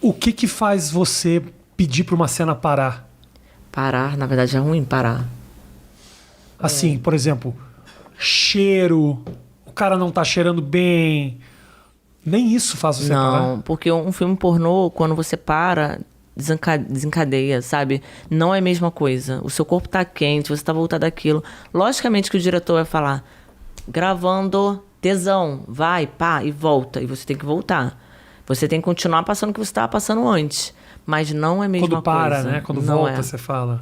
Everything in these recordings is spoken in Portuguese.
O que faz você pedir pra uma cena parar? Parar, na verdade, é ruim parar. Assim, por exemplo, cheiro, o cara não tá cheirando bem. Nem isso faz você parar? Não, porque um filme pornô, quando você para, desencadeia, sabe? Não é a mesma coisa. O seu corpo tá quente, você tá voltado àquilo. Logicamente que o diretor vai falar, gravando, tesão, vai, pá, e volta. E você tem que voltar. Você tem que continuar passando o que você estava passando antes. Mas não é a mesma coisa. Quando para, coisa. né? Quando não volta, você fala.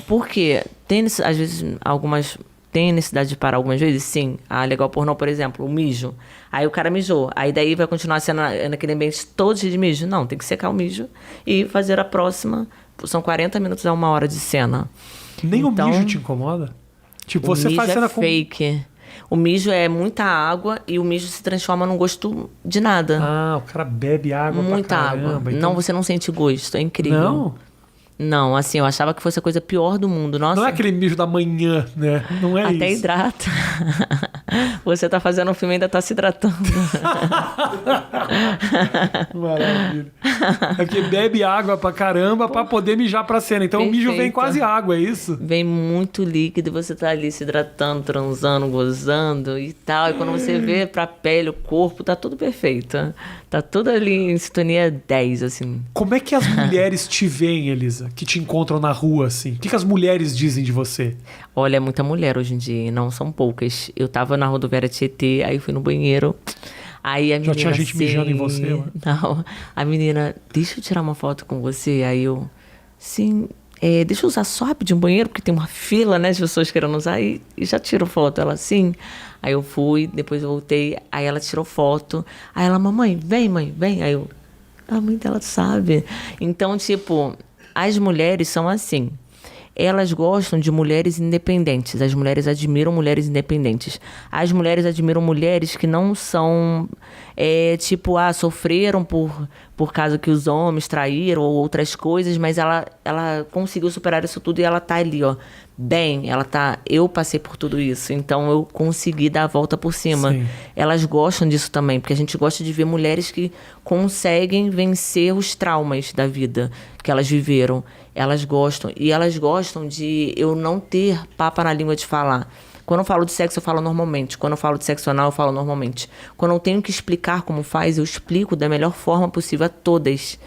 Porque tem, às vezes, tem necessidade de parar algumas vezes, sim. Legal pornô, por exemplo, o mijo. Aí o cara mijou. Aí daí vai continuar sendo naquele ambiente todo cheio de mijo. Não, tem que secar o mijo e fazer a próxima. São 40 minutos a 1 hora de cena. Nem então, o mijo te incomoda? Tipo, você mijo faz cena fake. O mijo é muita água e o mijo se transforma num gosto de nada. O cara bebe água muita pra caramba. Água. Então... Não, você não sente gosto. É incrível. Não, assim, eu achava que fosse a coisa pior do mundo. Nossa. Não é aquele mijo da manhã, né? Não é Até isso. hidrata. Você tá fazendo um filme e ainda tá se hidratando. Maravilha. É porque bebe água pra caramba pra poder mijar pra cena. Então Perfeito. O mijo vem quase água, é isso? Vem muito líquido e você tá ali se hidratando, transando, gozando e tal. E quando você vê pra pele, o corpo, tá tudo perfeito. Tá tudo ali em sintonia 10, assim. Como é que as mulheres te veem, Elisa? Que te encontram na rua, assim? O que as mulheres dizem de você? Olha, é muita mulher hoje em dia, não são poucas. Eu tava na rodoviária Tietê, aí fui no banheiro. Aí a menina, já tinha gente assim, mijando em você? Né? Não, a menina, deixa eu tirar uma foto com você. Aí eu, sim, deixa eu usar só rapidinho um banheiro, porque tem uma fila, né, de pessoas querendo usar, e já tiro foto. Ela, sim. Aí eu fui, depois eu voltei, aí ela tirou foto. Aí ela, mamãe, vem, vem. Aí eu, a mãe dela sabe. Então, tipo, as mulheres são assim. Elas gostam de mulheres independentes. As mulheres admiram mulheres independentes. As mulheres admiram mulheres que não são, sofreram por causa que os homens traíram ou outras coisas, mas ela conseguiu superar isso tudo e ela tá ali, ó. Bem, eu passei por tudo isso, então eu consegui dar a volta por cima. Sim. Elas gostam disso também, porque a gente gosta de ver mulheres que conseguem vencer os traumas da vida que elas viveram. Elas gostam, e elas gostam de eu não ter papa na língua de falar. Quando eu falo de sexo, eu falo normalmente. Quando eu falo de sexo anal, eu falo normalmente. Quando eu tenho que explicar como faz, eu explico da melhor forma possível a todas.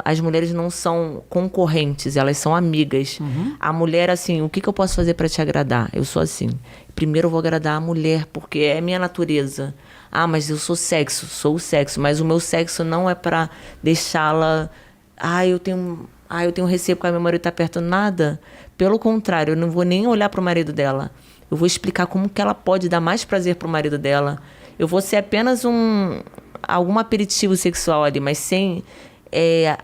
As mulheres não são concorrentes, elas são amigas. Uhum. A mulher, assim, o que eu posso fazer para te agradar? Eu sou assim. Primeiro eu vou agradar a mulher, porque é minha natureza. Mas eu sou o sexo. Mas o meu sexo não é para deixá-la... Eu tenho receio porque meu marido tá perto. Nada. Pelo contrário, eu não vou nem olhar pro marido dela. Eu vou explicar como que ela pode dar mais prazer pro marido dela. Eu vou ser apenas algum aperitivo sexual ali, mas sem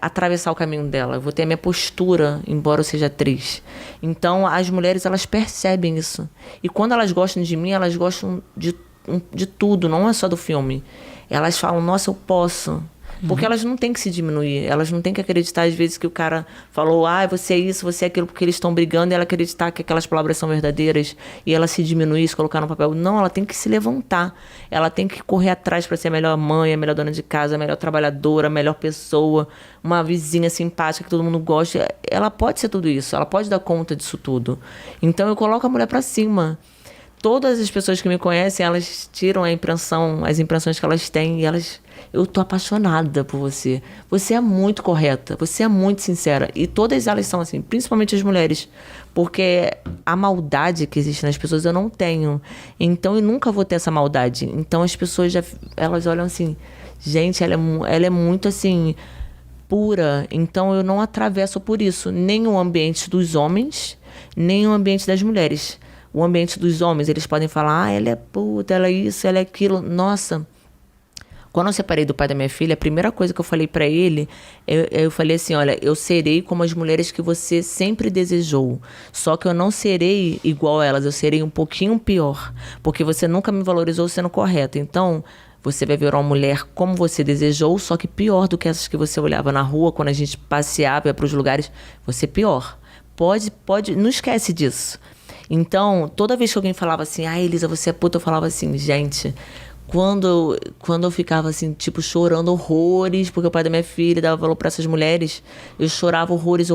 atravessar o caminho dela. Eu vou ter a minha postura, embora eu seja atriz. Então, as mulheres, elas percebem isso. E quando elas gostam de mim, elas gostam de tudo, não é só do filme. Elas falam, nossa, eu posso... Porque elas não têm que se diminuir, elas não têm que acreditar às vezes que o cara falou, você é isso, você é aquilo, porque eles estão brigando, e ela acreditar que aquelas palavras são verdadeiras e ela se diminuir, se colocar no papel. Não, ela tem que se levantar, ela tem que correr atrás para ser a melhor mãe, a melhor dona de casa, a melhor trabalhadora, a melhor pessoa, uma vizinha simpática que todo mundo gosta. Ela pode ser tudo isso, ela pode dar conta disso tudo. Então eu coloco a mulher para cima. Todas as pessoas que me conhecem, elas tiram as impressões que elas têm e eu tô apaixonada por você. Você é muito correta, você é muito sincera. E todas elas são assim, principalmente as mulheres. Porque a maldade que existe nas pessoas eu não tenho. Então eu nunca vou ter essa maldade. Então as pessoas elas olham assim, gente, ela é muito assim, pura. Então eu não atravesso por isso. Nem o ambiente dos homens, nem o ambiente das mulheres. O ambiente dos homens, eles podem falar, ela é puta, ela é isso, ela é aquilo. Nossa, quando eu separei do pai da minha filha, a primeira coisa que eu falei pra ele, eu falei assim, olha, eu serei como as mulheres que você sempre desejou. Só que eu não serei igual a elas, eu serei um pouquinho pior. Porque você nunca me valorizou sendo correta. Então, você vai ver uma mulher como você desejou, só que pior do que essas que você olhava na rua, quando a gente passeava, ia pros lugares, você é pior. Não esquece disso. Então, toda vez que alguém falava assim, Elisa, você é puta, eu falava assim, gente, Quando eu ficava assim, tipo, chorando horrores, porque o pai da minha filha dava valor pra essas mulheres, eu chorava horrores.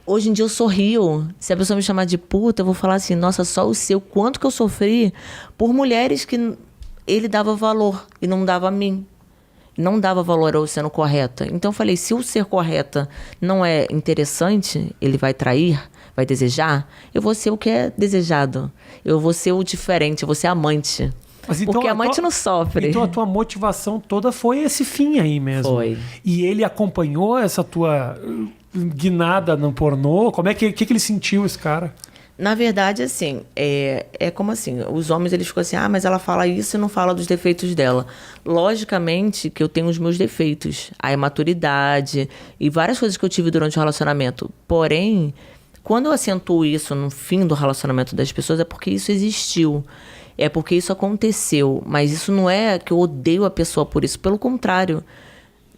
Hoje em dia eu sorrio. Se a pessoa me chamar de puta, eu vou falar assim, nossa, só o seu, quanto que eu sofri por mulheres que ele dava valor e não dava a mim. Não dava valor ao sendo correta. Então eu falei, se o ser correta não é interessante, ele vai trair, vai desejar, eu vou ser o que é desejado. Eu vou ser o diferente, eu vou ser amante. Mas então, porque a amante não sofre. Então a tua motivação toda foi esse fim aí mesmo. Foi. E ele acompanhou essa tua guinada no pornô? Como é que ele sentiu, esse cara? Na verdade, assim, é como assim, os homens eles ficam assim, mas ela fala isso e não fala dos defeitos dela. Logicamente que eu tenho os meus defeitos, a imaturidade e várias coisas que eu tive durante o relacionamento. Porém, quando eu acentuo isso no fim do relacionamento das pessoas, é porque isso existiu. É porque isso aconteceu. Mas isso não é que eu odeio a pessoa por isso. Pelo contrário.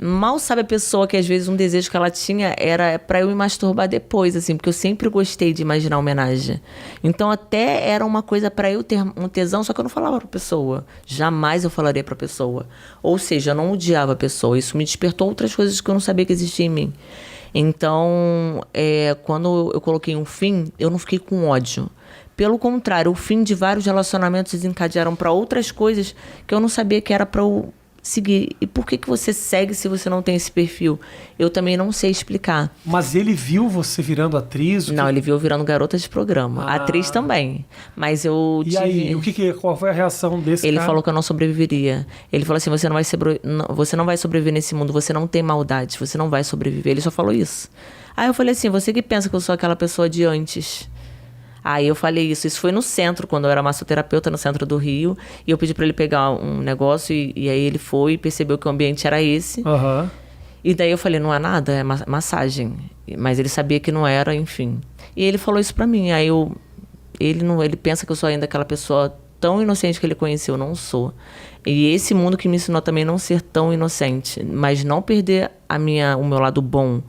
Mal sabe a pessoa que às vezes um desejo que ela tinha era pra eu me masturbar depois, assim, porque eu sempre gostei de imaginar homenagem. Então até era uma coisa pra eu ter um tesão, só que eu não falava pra pessoa. Jamais eu falaria pra pessoa. Ou seja, eu não odiava a pessoa. Isso me despertou outras coisas que eu não sabia que existia em mim. Então, quando eu coloquei um fim, eu não fiquei com ódio. Pelo contrário, o fim de vários relacionamentos desencadearam pra outras coisas que eu não sabia que era pra eu seguir. E por que você segue se você não tem esse perfil? Eu também não sei explicar. Mas ele viu você virando atriz? Não, ele viu virando garota de programa. Atriz também. Mas eu E aí, qual foi a reação desse cara? Ele falou que eu não sobreviveria. Ele falou assim, você não vai sobreviver nesse mundo, você não tem maldade, você não vai sobreviver. Ele só falou isso. Aí eu falei assim, você que pensa que eu sou aquela pessoa de antes? Aí eu falei isso. Isso foi no centro, quando eu era massoterapeuta no centro do Rio. E eu pedi pra ele pegar um negócio e aí ele foi e percebeu que o ambiente era esse. Uhum. E daí eu falei, não é nada, é massagem. Mas ele sabia que não era, enfim. E ele falou isso pra mim. Aí ele pensa que eu sou ainda aquela pessoa tão inocente que ele conheceu. Não sou. E esse mundo que me ensinou também não ser tão inocente. Mas não perder o meu lado bom.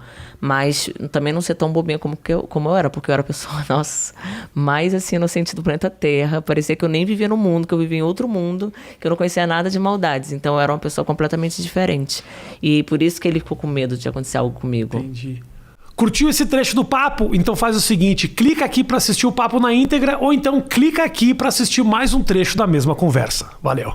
Mas também não ser tão bobinha como eu era. Porque eu era a pessoa, nossa, mais assim, inocente do planeta Terra. Parecia que eu nem vivia no mundo, que eu vivia em outro mundo. Que eu não conhecia nada de maldades. Então eu era uma pessoa completamente diferente. E por isso que ele ficou com medo de acontecer algo comigo. Entendi. Curtiu esse trecho do papo? Então faz o seguinte, clica aqui para assistir o papo na íntegra ou então clica aqui para assistir mais um trecho da mesma conversa. Valeu!